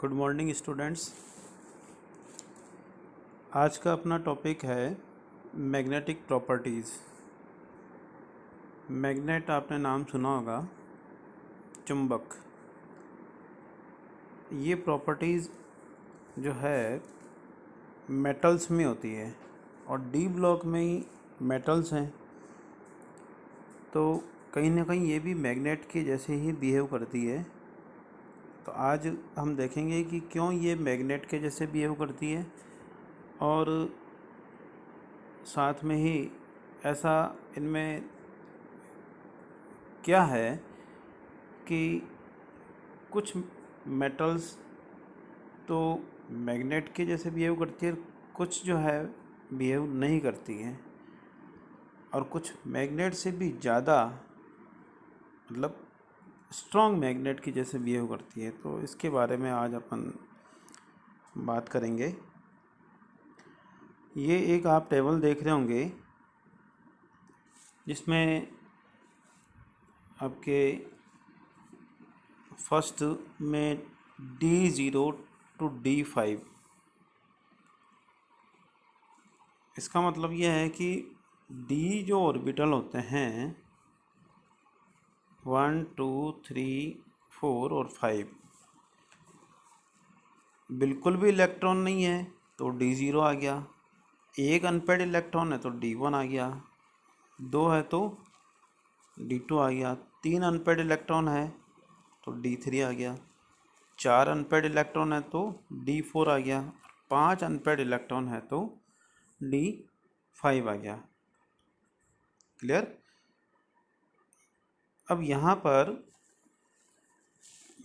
Good morning students. आज का अपना टॉपिक है मैग्नेटिक प्रॉपर्टीज़। मैग्नेट आपने नाम सुना होगा, चुंबक। ये प्रॉपर्टीज़ जो है मेटल्स में होती है और डी ब्लॉक में ही मेटल्स हैं, तो कहीं ना कहीं ये भी मैग्नेट के जैसे ही बिहेव करती है। तो आज हम देखेंगे कि क्यों ये मैग्नेट के जैसे बिहेव करती है और साथ में ही ऐसा इनमें क्या है कि कुछ मेटल्स तो मैग्नेट के जैसे बिहेव करती है, कुछ जो है बिहेव नहीं करती हैं, और कुछ मैग्नेट से भी ज़्यादा मतलब स्ट्रॉन्ग मैग्नेट की जैसे बिहेव करती है। तो इसके बारे में आज अपन बात करेंगे। ये एक आप टेबल देख रहे होंगे जिसमें आपके फर्स्ट में D0 to D5। इसका मतलब यह है कि D जो ऑर्बिटल होते हैं 1 2 3 4 और 5 बिल्कुल भी इलेक्ट्रॉन नहीं है तो D0 आ गया, एक अनपेड इलेक्ट्रॉन है तो D1 आ गया, दो है तो D2 आ गया, तीन अनपेड इलेक्ट्रॉन है तो D3 आ गया, चार अनपेड इलेक्ट्रॉन है तो D4 आ गया, पांच अनपेड इलेक्ट्रॉन है तो D5 आ गया। क्लियर। अब यहाँ पर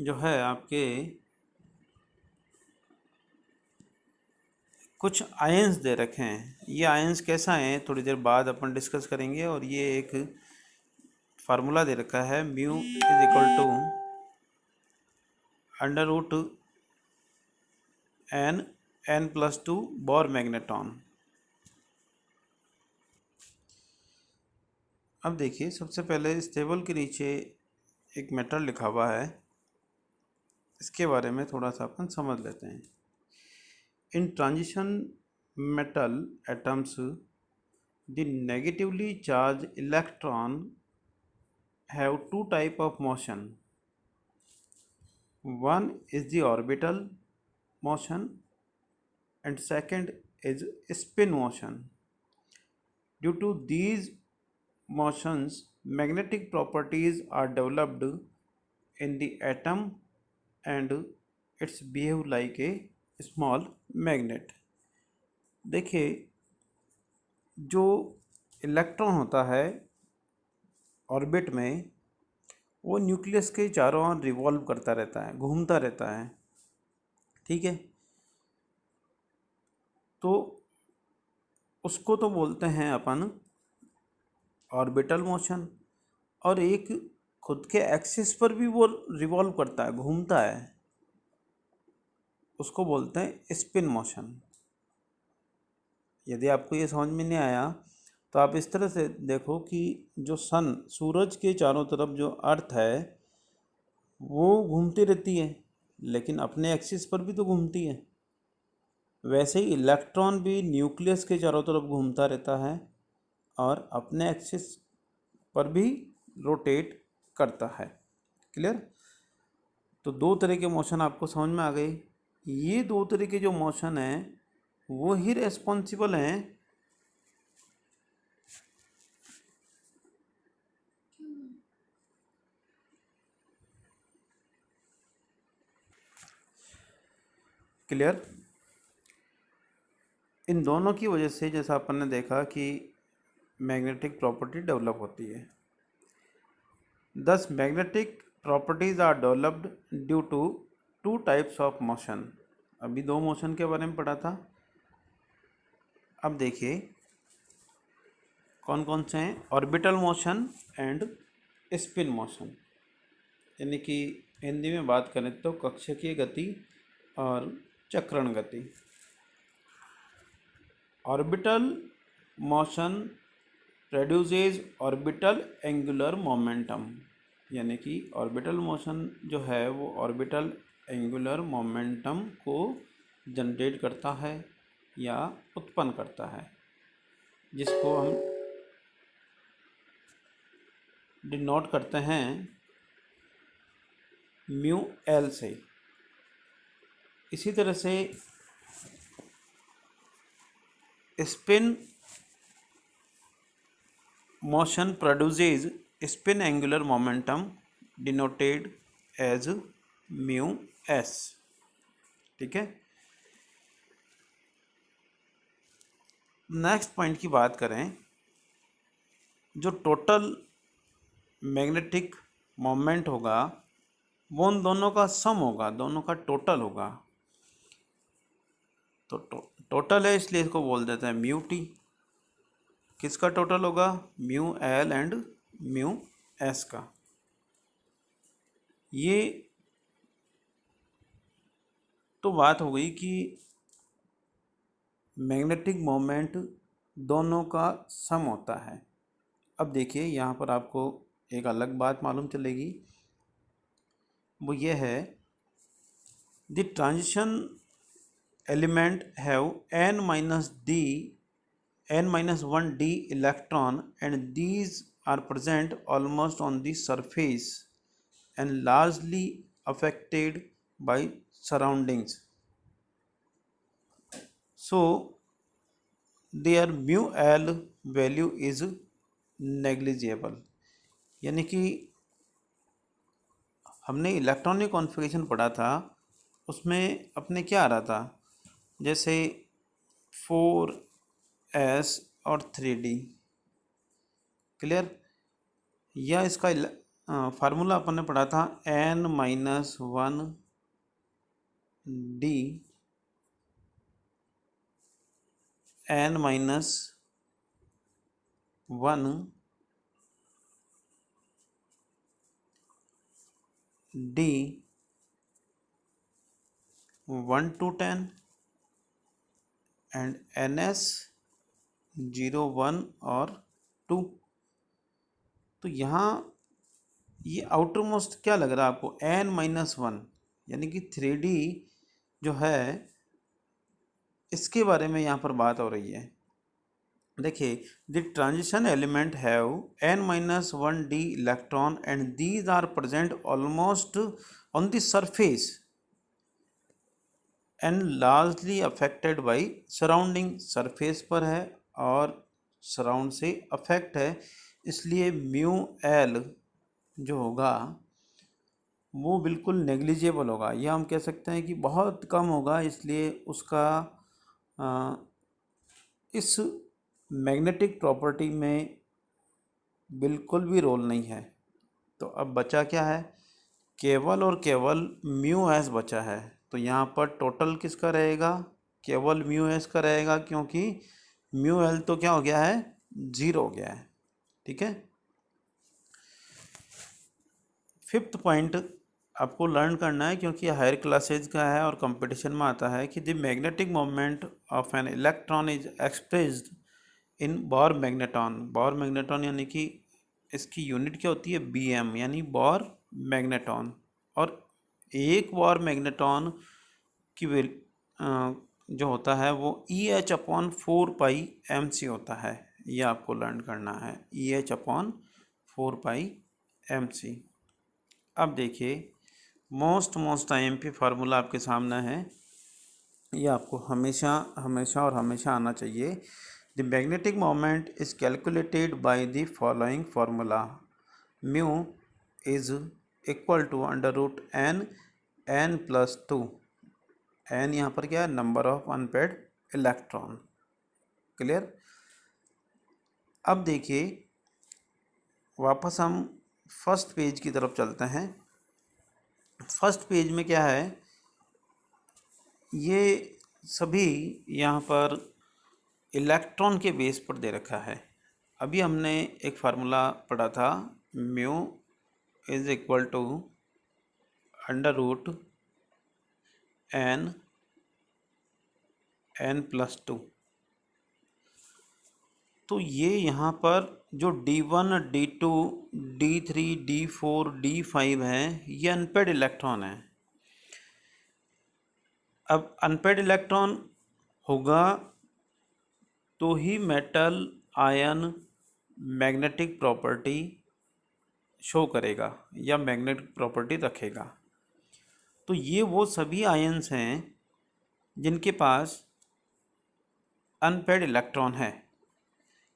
जो है आपके कुछ आयंस दे रखे हैं। ये आयंस कैसा है थोड़ी देर बाद अपन डिस्कस करेंगे। और ये एक फार्मूला दे रखा है, mu is equal to under root n+2 Bohr magneton. अब देखिए, सबसे पहले इस टेबल के नीचे एक मेटल लिखा हुआ है, इसके बारे में थोड़ा सा अपन समझ लेते हैं। इन transition metal atoms the negatively charged electron have two type of motion. One is the orbital motion and second is spin motion. Due to these motions, magnetic properties are developed in the atom and it's behave like a small magnet. देखिए, जो electron होता है orbit में, वो nucleus के चारों ओर revolve करता रहता है, घूमता रहता है। ठीक है, तो उसको तो बोलते हैं अपन ऑर्बिटल मोशन। और एक खुद के एक्सिस पर भी वो रिवॉल्व करता है, घूमता है, उसको बोलते हैं स्पिन मोशन। यदि आपको ये समझ में नहीं आया तो आप इस तरह से देखो कि जो सन, सूरज के चारों तरफ जो अर्थ है वो घूमती रहती है, लेकिन अपने एक्सिस पर भी तो घूमती है। वैसे ही इलेक्ट्रॉन भी न्यूक्लियस के चारों तरफ घूमता रहता है और अपने एक्सिस पर भी रोटेट करता है। क्लियर। तो दो तरह के मोशन आपको समझ में आ गए। ये दो तरह के जो मोशन हैं वो ही रेस्पॉन्सिबल हैं क्लियर। इन दोनों की वजह से जैसा अपन ने देखा कि मैग्नेटिक प्रॉपर्टी डेवलप होती है। This magnetic properties are developed due to two types of motion. अभी दो मोशन के बारे में पढ़ा था। अब देखिए कौन कौन से हैं, orbital motion and spin motion. यानी कि हिंदी में बात करें तो कक्षकीय गति और चक्रण गति। Orbital motion produces orbital angular momentum. यानी कि ऑर्बिटल मोशन जो है वो ऑर्बिटल एंगुलर मोमेंटम को जनरेट करता है या उत्पन्न करता है, जिसको हम डिनोट करते हैं म्यू एल से। इसी तरह से spin motion produces spin angular momentum denoted as mu S. ठीक है, नेक्स्ट पॉइंट की बात करें, जो टोटल मैग्नेटिक मोमेंट होगा वो उन दोनों का सम होगा, दोनों का टोटल होगा। तो टोटल है इसलिए इसको बोल देते हैं म्यू टी। किसका टोटल होगा? Mu L and mu S का। ये तो बात हो गई कि मैग्नेटिक मोमेंट दोनों का सम होता है। अब देखिए यहाँ पर आपको एक अलग बात मालूम चलेगी, वो ये है the transition element have n-1d electron and these are present almost on the surface and largely affected by surroundings. So their mu L value is negligible। यानी कि हमने इलेक्ट्रॉनिक कॉन्फ़िगरेशन पढ़ा था, उसमें अपने क्या आ रहा था, जैसे 4s और 3d। क्लियर? या इसका फार्मूला अपन ने पढ़ा था n-1d n-1 d 1 to 10 and ns 0 1 और 2। तो यहाँ ये आउटर मोस्ट क्या लग रहा है आपको? n-1, यानी कि 3d जो है इसके बारे में यहाँ पर बात हो रही है। देखिए, the transition element have n-1d electron and these are present almost on the surface and largely affected by surrounding. Surface पर है और सराउंड से अफेक्ट है, इसलिए म्यू एल जो होगा वो बिल्कुल नेग्लिजिबल होगा, या हम कह सकते हैं कि बहुत कम होगा। इसलिए उसका इस मैग्नेटिक प्रॉपर्टी में बिल्कुल भी रोल नहीं है। तो अब बचा क्या है? केवल और केवल म्यू एस बचा है। तो यहाँ पर टोटल किसका रहेगा? केवल म्यू एस का रहेगा, क्योंकि म्यू एल तो क्या हो गया है? 0 हो गया है। ठीक है, फिफ्थ पॉइंट आपको लर्न करना है, क्योंकि हायर क्लासेज का है और कंपटीशन में आता है कि the magnetic moment of an electron is expressed in Bohr magneton. Bohr magneton यानी कि इसकी यूनिट क्या होती है? BM, यानी बॉर मैग्नेटॉन। और एक बॉर मैग्नेटॉन की जो होता है वो EH/4πmc होता है। ये आपको लर्न करना है, EH/4πmc। अब देखिए, मोस्ट IMP फार्मूला आपके सामने है, ये आपको हमेशा हमेशा और हमेशा आना चाहिए। The magnetic moment is calculated by the following formula. Mu is equal to √n+2। n यहाँ पर क्या है? Number of unpaired electron. Clear? अब देखिए, वापस हम फर्स्ट पेज की तरफ चलते हैं। फर्स्ट पेज में क्या है? ये सभी यहाँ पर इलेक्ट्रॉन के बेस पर दे रखा है। अभी हमने एक फार्मूला पढ़ा था, mu is equal to √n+2। तो ये यहाँ पर जो D1, D2, D3, D4, D5 है, ये अनपेड इलेक्ट्रॉन है। अब अनपेड इलेक्ट्रॉन होगा तो ही metal ion magnetic property show करेगा या मैग्नेटिक प्रॉपर्टी रखेगा। तो ये वो सभी आयन्स हैं जिनके पास अनपेड इलेक्ट्रॉन है।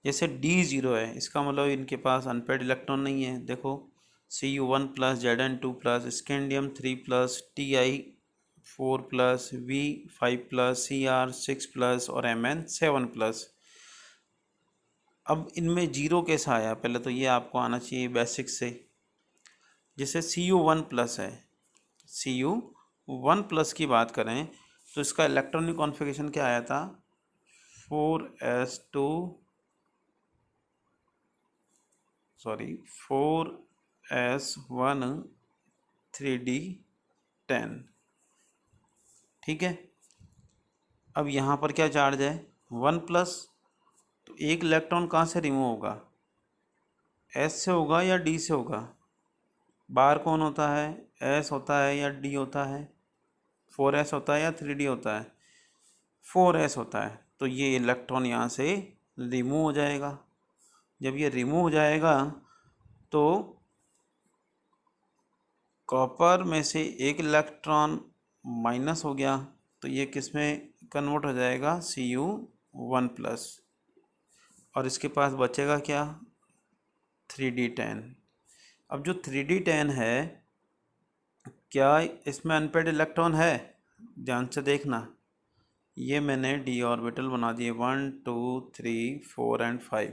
जैसे D0 है, इसका मतलब इनके पास अनपेड इलेक्ट्रॉन नहीं है। देखो Cu1 plus Zn2 plus scandium 3 plus Ti4 plus V5 plus Cr6 plus और Mn7 प्लस। अब इनमें जीरो कैसा आया, पहले तो ये आपको आना चाहिए बेसिक से। जैसे Cu1 प्लस है, Cu1 प्लस की बात करें तो इसका इलेक्ट्रॉनिक कॉन्फ़िगरेशन क्या आया था, 4s2 सॉरी 4s1 3d10। ठीक है। अब यहाँ पर क्या चार्ज है, 1 प्लस, तो एक इलेक्ट्रॉन कहाँ से रिमूव होगा, S से होगा या D से होगा। बाहर कौन होता है, S होता है या D होता है, 4s होता है या 3d होता है, 4s होता है। तो ये इलेक्ट्रॉन यहाँ से रिमूव हो जाएगा। जब ये रिमूव हो जाएगा तो कॉपर में से एक इलेक्ट्रॉन माइनस हो गया, तो ये किस में कन्वर्ट हो जाएगा, Cu1 प्लस, और इसके पास बचेगा क्या, 3d10। अब जो 3d10 है, क्या इसमें अनपेड इलेक्ट्रॉन है, ध्यान से देखना। ये मैंने d ऑर्बिटल बना दिए 1 2 3 4 एंड 5।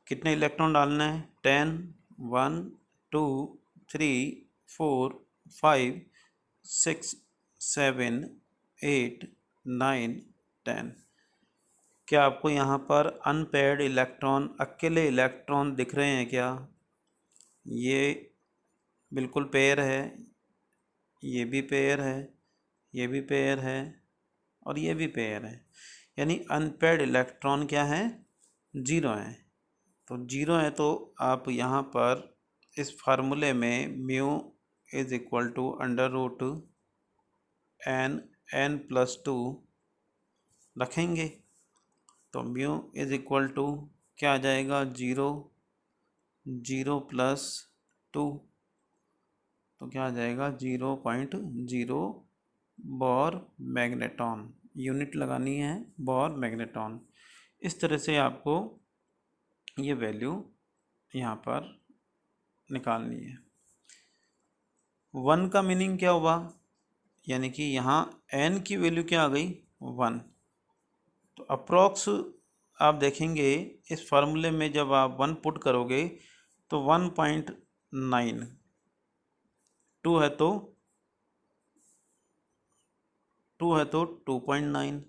कितने इलेक्ट्रॉन डालने हैं, 10, 1 2 3 4 5 6 7 8 9 10। क्या आपको यहाँ पर अनपेयर्ड इलेक्ट्रॉन, अकेले इलेक्ट्रॉन दिख रहे हैं क्या, ये बिल्कुल पेयर है, ये भी पेयर है, ये भी पेयर है और ये भी पेयर है। यानी अनपेयर्ड इलेक्ट्रॉन क्या है, जीरो है। तो जीरो है तो आप यहाँ पर इस फार्मूले में mu is equal to under root n+2 रखेंगे। तो म्यू इज इक्वल टू क्या आ जाएगा, 0 0 प्लस 2, तो क्या आ जाएगा 0.0 बोर मैग्नेटॉन। यूनिट लगानी है बोर मैग्नेटॉन। इस तरह से आपको ये वैल्यू यहाँ पर निकालनी है। 1 का मीनिंग क्या हुआ, यानी कि यहाँ n की वैल्यू क्या आ गई, 1। तो अप्रॉक्स आप देखेंगे इस फार्मूले में जब आप 1 पुट करोगे तो 1.9, 2 है तो 2.9,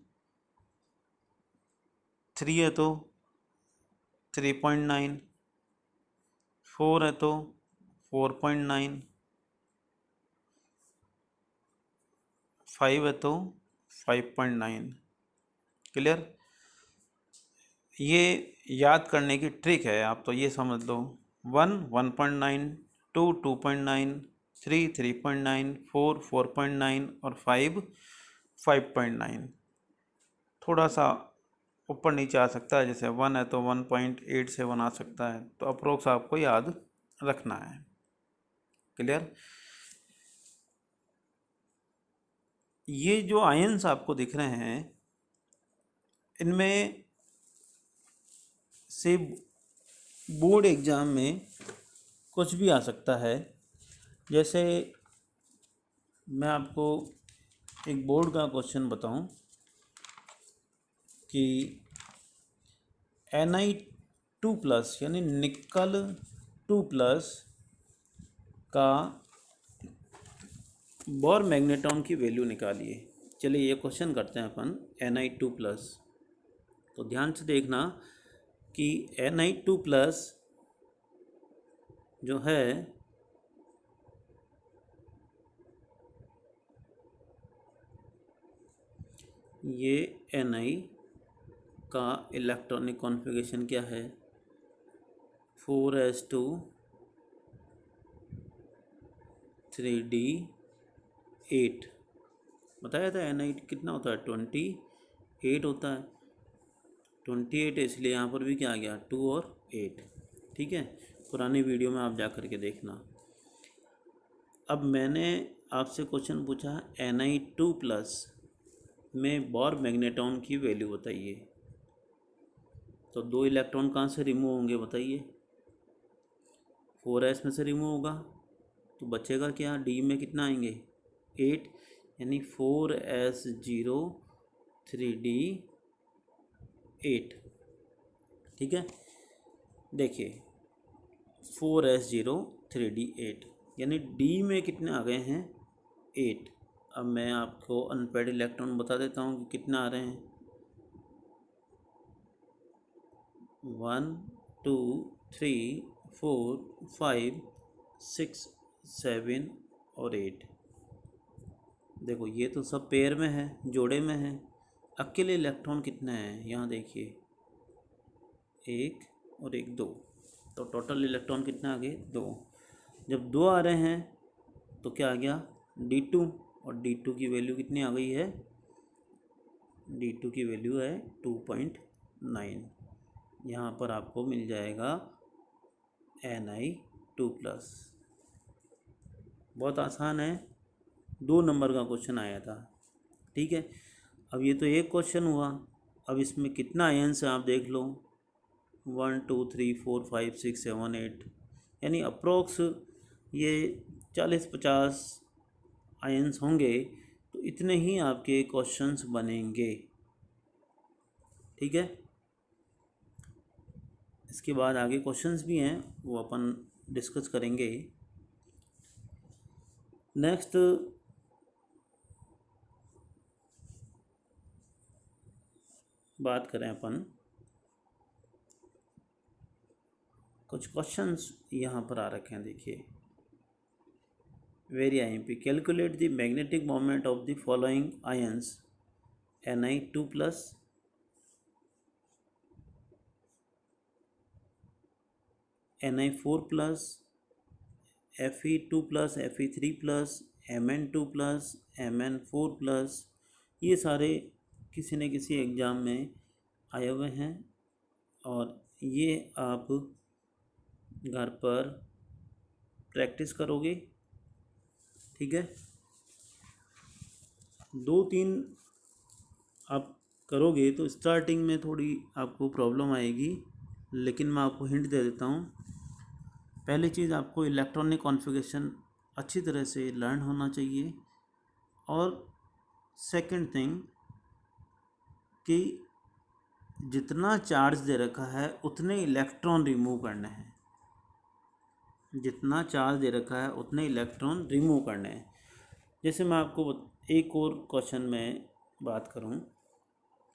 3 है तो 3.9, 4 है तो 4.9, 5 है तो 5.9। क्लियर। ये याद करने की ट्रिक है, आप तो ये समझ लो, 1 1.9, 2 2.9, 3 3.9, 4 4.9 और 5 5.9। थोड़ा सा ऊपर नीचे आ सकता है, जैसे 1 है तो 1.87 आ सकता है, तो अप्रोक्स आपको याद रखना है। क्लियर। ये जो आयंस आपको दिख रहे हैं, इनमें से बोर्ड एग्ज़ाम में कुछ भी आ सकता है। जैसे मैं आपको एक बोर्ड का क्वेश्चन बताऊं कि Ni2+ यानी निकल 2+ का बोर मैग्नेटॉन की वैल्यू निकालिए। चलिए ये क्वेश्चन करते हैं अपन Ni2+। तो ध्यान से देखना कि Ni2+ जो है ये Ni का इलेक्ट्रॉनिक कॉन्फ़िगरेशन क्या है, 4s2 3d8। बताया था एन आई कितना होता है 28 होता है। 28 है, इसलिए यहाँ पर भी क्या आ गया 2 और 8। ठीक है, पुरानी वीडियो में आप जा कर के देखना। अब मैंने आपसे क्वेश्चन पूछा Na2+ में बोर मैग्नेट्रॉन की वैल्यू बताइए। तो 2 इलेक्ट्रॉन कहाँ से रिमूव होंगे बताइए। 4s में से रिमूव होगा, तो बचेगा क्या, डी में कितना आएंगे 8, यानी 4s0 3d 8। ठीक है, देखिए 4s0 3d 8, यानी डी में कितने आ गए हैं 8। अब मैं आपको अनपेड इलेक्ट्रॉन बता देता हूँ कि कितना आ रहे हैं। 1 2 3 4 5 6 7 और 8। देखो ये तो सब पेयर में है, जोड़े में है। अकेले इलेक्ट्रॉन कितने हैं यहाँ देखिए, 1 और 1 2, तो टोटल इलेक्ट्रॉन कितने आ गए 2। जब 2 आ रहे हैं तो क्या आ गया D2, और D2 की वैल्यू कितनी आ गई है, D2 की वैल्यू है 2.9। यहाँ पर आपको मिल जाएगा Na2+। बहुत आसान है, 2 नंबर का क्वेश्चन आया था। ठीक है, अब ये तो एक क्वेश्चन हुआ। अब इसमें कितना आयन्स है आप देख लो, 1 2 3 4 5 6 7 8, यानी अप्रोक्स ये 40-50 आयन्स होंगे। तो इतने ही आपके क्वेश्चंस बनेंगे। ठीक है, इसके बाद आगे क्वेश्चंस भी हैं, वो अपन डिस्कस करेंगे। नेक्स्ट बात करें अपन, कुछ क्वेश्चंस यहाँ पर आ रखे हैं देखिए। Very IMP, calculate the magnetic moment of the following ions Na2+, Na4+, Fe2+, Fe3+, Mn2+, Mn4+। ये सारे किसी न किसी एग्ज़ाम में आए हुए हैं, और ये आप घर पर प्रैक्टिस करोगे। ठीक है, 2-3 आप करोगे तो स्टार्टिंग में थोड़ी आपको प्रॉब्लम आएगी, लेकिन मैं आपको हिंट दे देता हूँ। पहली चीज़, आपको इलेक्ट्रॉनिक कॉन्फ़िगरेशन अच्छी तरह से लर्न होना चाहिए, और सेकंड थिंग कि जितना चार्ज दे रखा है उतने इलेक्ट्रॉन रिमूव करने हैं। जितना चार्ज दे रखा है उतने इलेक्ट्रॉन रिमूव करने हैं। जैसे मैं आपको एक और क्वेश्चन में बात करूं,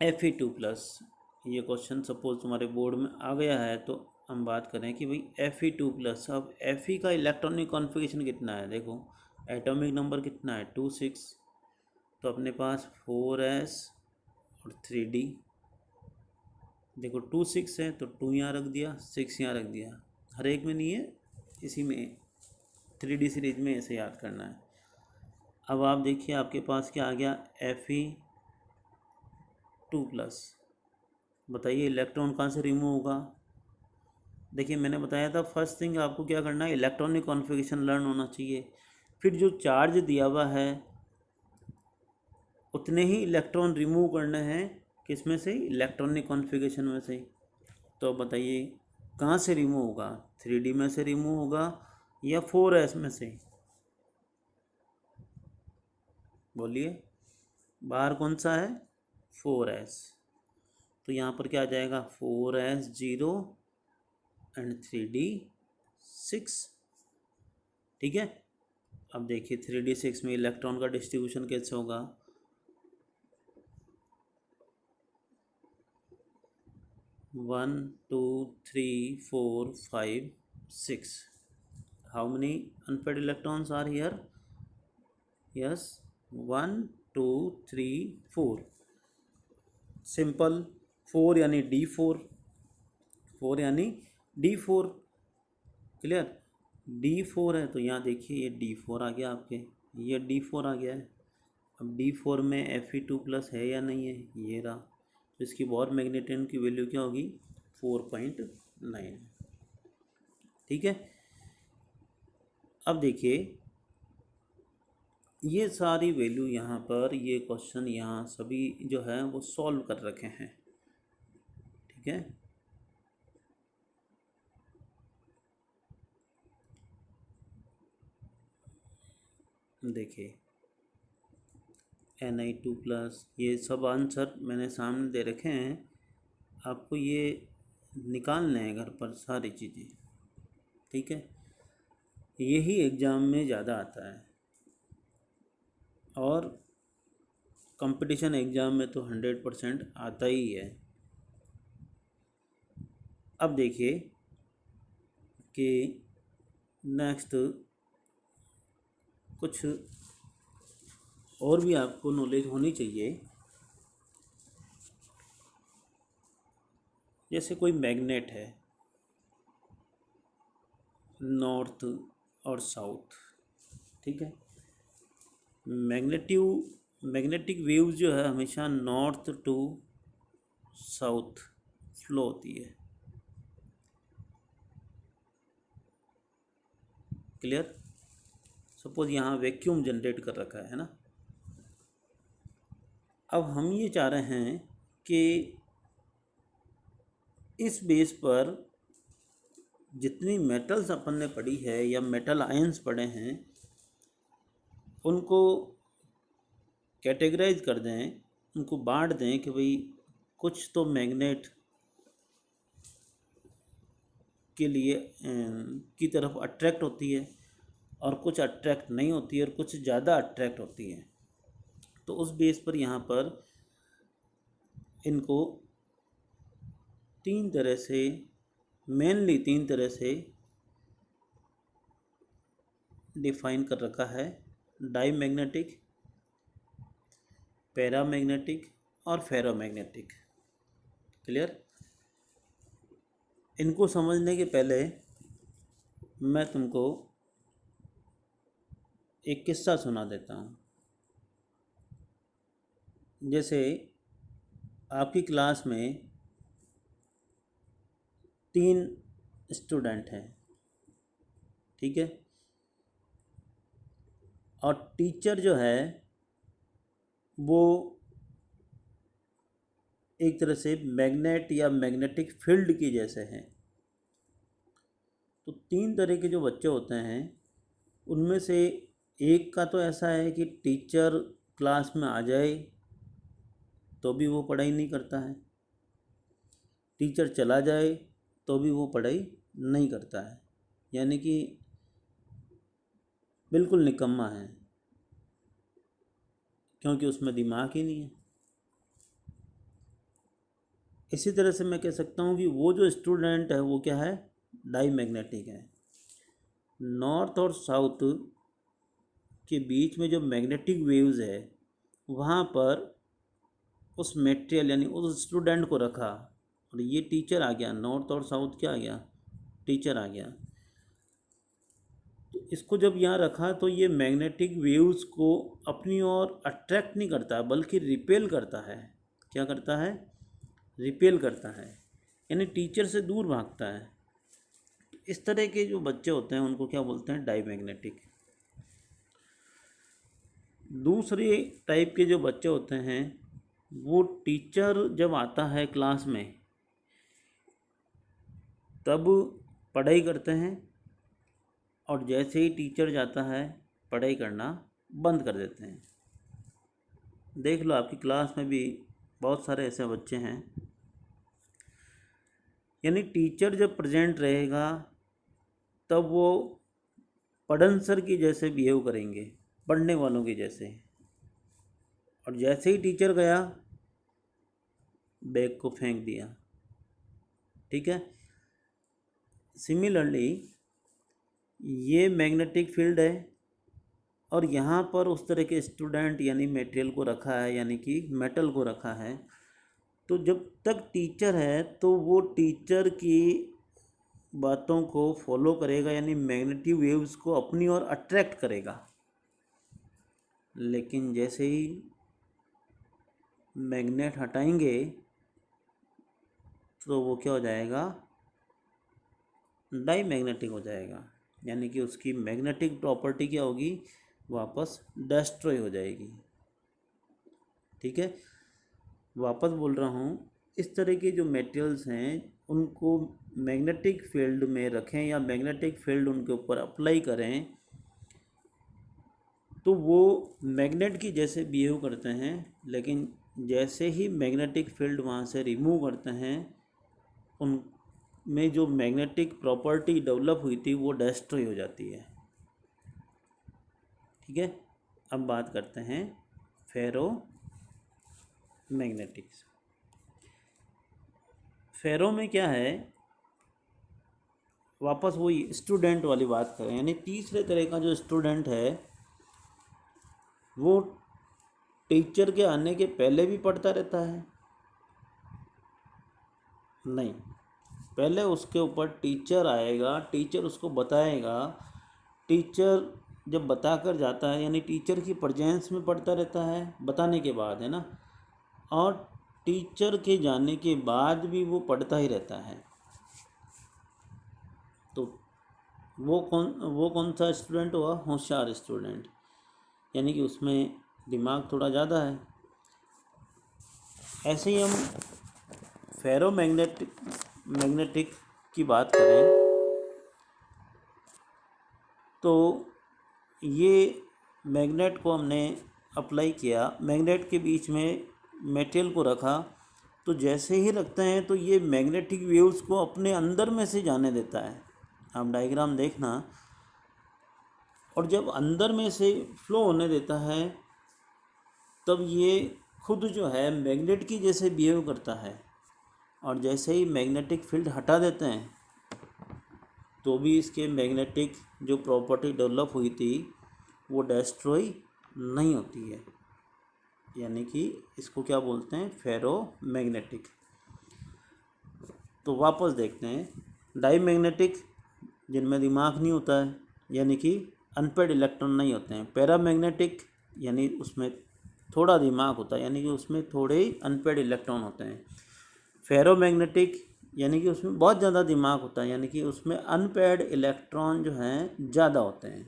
Fe2+, ये क्वेश्चन सपोज तुम्हारे बोर्ड में आ गया है, तो हम बात करें कि भाई Fe2+, अब Fe का इलेक्ट्रॉनिक कॉन्फ़िगरेशन कितना है। देखो एटॉमिक नंबर कितना है 26, तो अपने पास 4s और 3d। देखो 2 6 है तो 2 यहाँ रख दिया, 6 यहाँ रख दिया, हर एक में नहीं है, इसी में 3D सीरीज में ऐसे याद करना है। अब आप देखिए आपके पास क्या आ गया Fe2+, बताइए इलेक्ट्रॉन कहाँ से रिमूव होगा। देखिए मैंने बताया था फर्स्ट थिंग आपको क्या करना है, इलेक्ट्रॉनिक कॉन्फ़िगरेशन लर्न होना चाहिए। फिर जो चार्ज दिया हुआ है उतने ही इलेक्ट्रॉन रिमूव करने हैं, किस में से, इलेक्ट्रॉनिक कॉन्फ़िगरेशन में से। तो बताइए कहाँ से रिमूव होगा, 3D में से रिमूव होगा या 4s में से, बोलिए बाहर कौन सा है 4s। तो यहाँ पर क्या आ जाएगा 4s0 एंड 3d 6। ठीक है, अब देखिए 3d 6 में इलेक्ट्रॉन का डिस्ट्रीब्यूशन कैसे होगा। 1 2 3 4 5 6। How many unpaired electrons are here? Yes, 1 2 3 4। Simple, 4 यानी D4, 4 यानी D4। क्लियर, D4 है तो यहाँ देखिए ये D4 आ गया आपके, ये D4 आ गया है। अब D4 में Fe2+ है या नहीं है, ये रहा, तो इसकी बोर मैग्नेटिक की वैल्यू क्या होगी, 4.9। ठीक है। अब देखिए ये सारी वैल्यू यहाँ पर, ये क्वेश्चन यहाँ सभी जो है वो सॉल्व कर रखे हैं। ठीक है, देखिए Ni2+, ये सब आंसर मैंने सामने दे रखे हैं, आपको ये निकालने हैं घर पर सारी चीज़ें। ठीक है, यही एग्ज़ाम में ज़्यादा आता है, और कंपटीशन एग्ज़ाम में तो 100% आता ही है। अब देखिए कि नेक्स्ट कुछ और भी आपको नॉलेज होनी चाहिए। जैसे कोई मैग्नेट है, नॉर्थ और साउथ, ठीक है, मैग्नेटिक वेव्स जो है हमेशा नॉर्थ टू साउथ फ्लो होती है। क्लियर। सपोज यहाँ वैक्यूम जनरेट कर रखा है ना, अब हम ये चाह रहे हैं कि इस बेस पर जितनी मेटल्स अपन ने पढ़ी है या मेटल आयंस पढ़े हैं उनको कैटेगराइज कर दें, उनको बांट दें कि भाई कुछ तो मैग्नेट के लिए की तरफ अट्रैक्ट होती है और कुछ अट्रैक्ट नहीं होती है और कुछ ज़्यादा अट्रैक्ट होती है। तो उस बेस पर यहाँ पर इनको तीन तरह से, मेनली तीन तरह से डिफाइन कर रखा है, डाईमैग्नेटिक, पैरामैग्नेटिक और फेरोमैग्नेटिक। क्लियर। इनको समझने के पहले मैं तुमको एक किस्सा सुना देता हूँ। जैसे आपकी क्लास में 3 स्टूडेंट हैं, ठीक है, और टीचर जो है वो एक तरह से मैग्नेट या मैग्नेटिक फील्ड की जैसे हैं। तो 3 तरह के जो बच्चे होते हैं उनमें से एक का तो ऐसा है कि टीचर क्लास में आ जाए तो भी वो पढ़ाई नहीं करता है, टीचर चला जाए तो भी वो पढ़ाई नहीं करता है, यानी कि बिल्कुल निकम्मा है, क्योंकि उसमें दिमाग ही नहीं है। इसी तरह से मैं कह सकता हूँ कि वो जो स्टूडेंट है वो क्या है, डाईमैग्नेटिक है। नॉर्थ और साउथ के बीच में जो मैग्नेटिक वेव्स है वहाँ पर उस मेटेरियल यानी उस स्टूडेंट को रखा, और ये टीचर आ गया, नॉर्थ और साउथ क्या आ गया, टीचर आ गया। तो इसको जब यहाँ रखा तो ये मैग्नेटिक वेव्स को अपनी ओर अट्रैक्ट नहीं करता बल्कि रिपेल करता है। क्या करता है, रिपेल करता है, यानी टीचर से दूर भागता है। इस तरह के जो बच्चे होते हैं उनको क्या बोलते हैं, डाईमैग्नेटिक। दूसरे टाइप के जो बच्चे होते हैं वो टीचर जब आता है क्लास में तब पढ़ाई करते हैं, और जैसे ही टीचर जाता है पढ़ाई करना बंद कर देते हैं। देख लो आपकी क्लास में भी बहुत सारे ऐसे बच्चे हैं, यानी टीचर जब प्रेजेंट रहेगा तब वो पढ़न सर की जैसे बिहेव करेंगे, पढ़ने वालों की जैसे, और जैसे ही टीचर गया बैग को फेंक दिया। ठीक है, सिमिलरली ये मैग्नेटिक फील्ड है और यहाँ पर उस तरह के स्टूडेंट यानी मटेरियल को रखा है, यानी कि मेटल को रखा है। तो जब तक टीचर है तो वो टीचर की बातों को फॉलो करेगा, यानी मैग्नेटिक वेव्स को अपनी ओर अट्रैक्ट करेगा। लेकिन जैसे ही मैग्नेट हटाएंगे तो वो क्या हो जाएगा, डाई मैग्नेटिक हो जाएगा, यानी कि उसकी मैग्नेटिक प्रॉपर्टी क्या होगी, वापस डिस्ट्रॉय हो जाएगी। ठीक है, वापस बोल रहा हूँ, इस तरह के जो मटेरियल्स हैं उनको मैग्नेटिक फील्ड में रखें या मैग्नेटिक फील्ड उनके ऊपर अप्लाई करें तो वो मैग्नेट की जैसे बिहेव करते हैं, लेकिन जैसे ही मैग्नेटिक फील्ड वहाँ से रिमूव करते हैं उनमें जो मैग्नेटिक प्रॉपर्टी डेवलप हुई थी वो डिस्ट्रॉय हो जाती है। ठीक है, अब बात करते हैं फेरो मैग्नेटिक्स। फेरो में क्या है, वापस वही स्टूडेंट वाली बात करें, यानी तीसरे तरह का जो स्टूडेंट है वो टीचर के आने के पहले भी पढ़ता रहता है, नहीं, पहले उसके ऊपर टीचर आएगा, टीचर उसको बताएगा, टीचर जब बता कर जाता है यानी टीचर की प्रेजेंस में पढ़ता रहता है बताने के बाद, है ना, और टीचर के जाने के बाद भी वो पढ़ता ही रहता है। तो वो कौन सा स्टूडेंट हुआ, होशियार स्टूडेंट, यानी कि उसमें दिमाग थोड़ा ज़्यादा है। ऐसे ही हम फेरो मैग्नेटिक की बात करें तो ये मैग्नेट को हमने अप्लाई किया, मैग्नेट के बीच में मेटेरियल को रखा, तो जैसे ही रखते हैं तो ये मैग्नेटिक वेव्स को अपने अंदर में से जाने देता है। आप डायग्राम देखना, और जब अंदर में से फ्लो होने देता है तब ये खुद जो है मैग्नेट की जैसे बिहेव करता है, और जैसे ही मैग्नेटिक फील्ड हटा देते हैं तो भी इसके मैग्नेटिक जो प्रॉपर्टी डेवलप हुई थी वो डिस्ट्रॉय नहीं होती है, यानी कि इसको क्या बोलते हैं, फेरो मैग्नेटिक। तो वापस देखते हैं, डाई मैग्नेटिक जिनमें दिमाग नहीं होता है, यानी कि अनपेड इलेक्ट्रॉन नहीं होते हैं। पैरा मैग्नेटिक यानी उसमें थोड़ा दिमाग होता है, यानी कि उसमें थोड़े ही अनपेड इलेक्ट्रॉन होते हैं। फेरो मैग्नेटिक यानी कि उसमें बहुत ज़्यादा दिमाग होता है, यानी कि उसमें अनपेड इलेक्ट्रॉन जो हैं ज़्यादा होते हैं।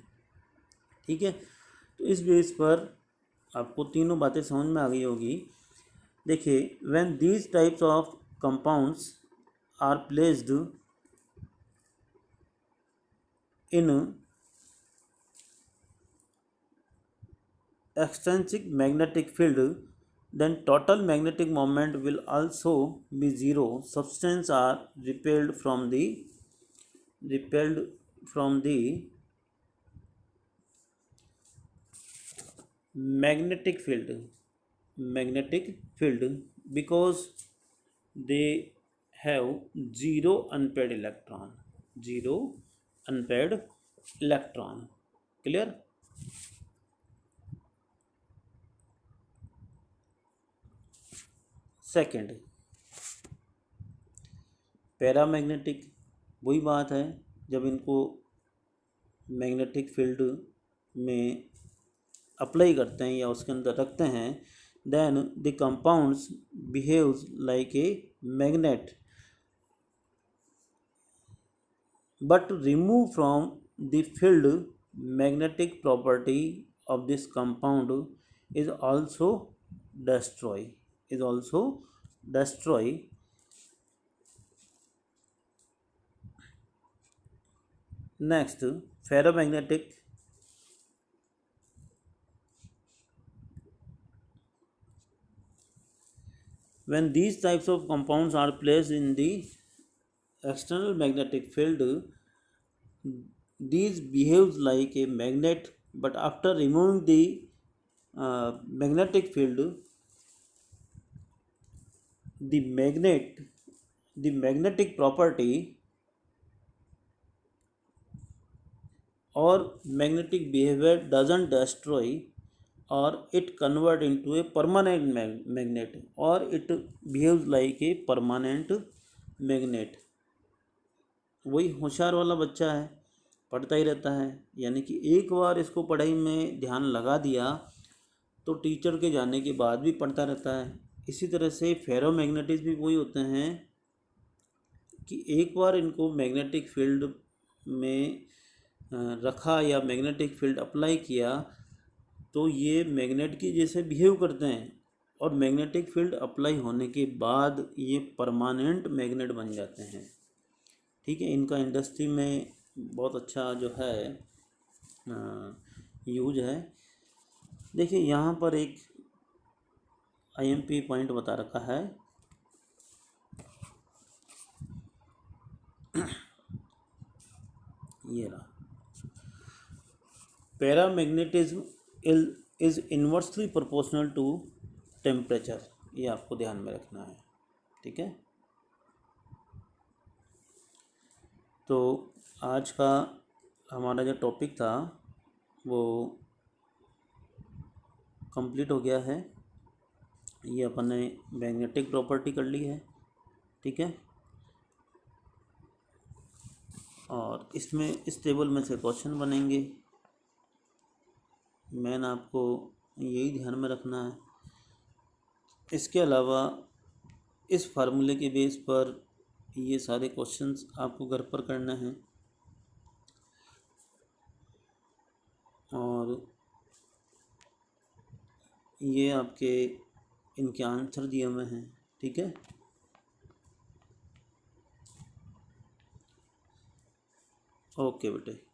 ठीक है, तो इस बेस पर आपको तीनों बातें समझ में आ गई होगी। देखिए, when these types of compounds are placed in extrinsic magnetic field, then total magnetic moment will also be zero. Substances are repelled from the magnetic field because they have zero unpaired electron. Clear? Second, paramagnetic, वही बात है, जब इनको magnetic field में apply करते हैं या उसके अंदर रखते हैं, then the compounds behaves like a magnet but remove from the field magnetic property of this compound is also destroy Next, ferromagnetic. When these types of compounds are placed in the external magnetic field, these behaves like a magnet, but after removing the magnetic field, the magnetic property or magnetic behavior doesn't destroy, or it convert into a permanent magnet, or it behaves like a permanent magnet. वही होशियार वाला बच्चा है, पढ़ता ही रहता है, यानी कि एक बार इसको पढ़ाई में ध्यान लगा दिया तो टीचर के जाने के बाद भी पढ़ता रहता है। इसी तरह से फेरोमैग्नेटिज्म भी वही होते हैं कि एक बार इनको मैग्नेटिक फील्ड में रखा या मैग्नेटिक फील्ड अप्लाई किया तो ये मैग्नेट की जैसे बिहेव करते हैं, और मैग्नेटिक फील्ड अप्लाई होने के बाद ये परमानेंट मैग्नेट बन जाते हैं। ठीक है, इनका इंडस्ट्री में बहुत अच्छा जो है यूज है। देखिए यहाँ पर एक आईएमपी पॉइंट बता रखा है, ये रहा, paramagnetism is inversely proportional to temperature. ये आपको ध्यान में रखना है। ठीक है, तो आज का हमारा जो टॉपिक था वो कंप्लीट हो गया है। ये अपन ने मैग्नेटिक प्रॉपर्टी कर ली है। ठीक है, और इसमें इस टेबल में से क्वेश्चन बनेंगे। मेन आपको यही ध्यान में रखना है। इसके अलावा इस फार्मूले के बेस पर ये सारे क्वेश्चंस आपको घर पर करना है, और ये आपके इनके आंसर दिए हुए हैं। ठीक है, ओके बेटे।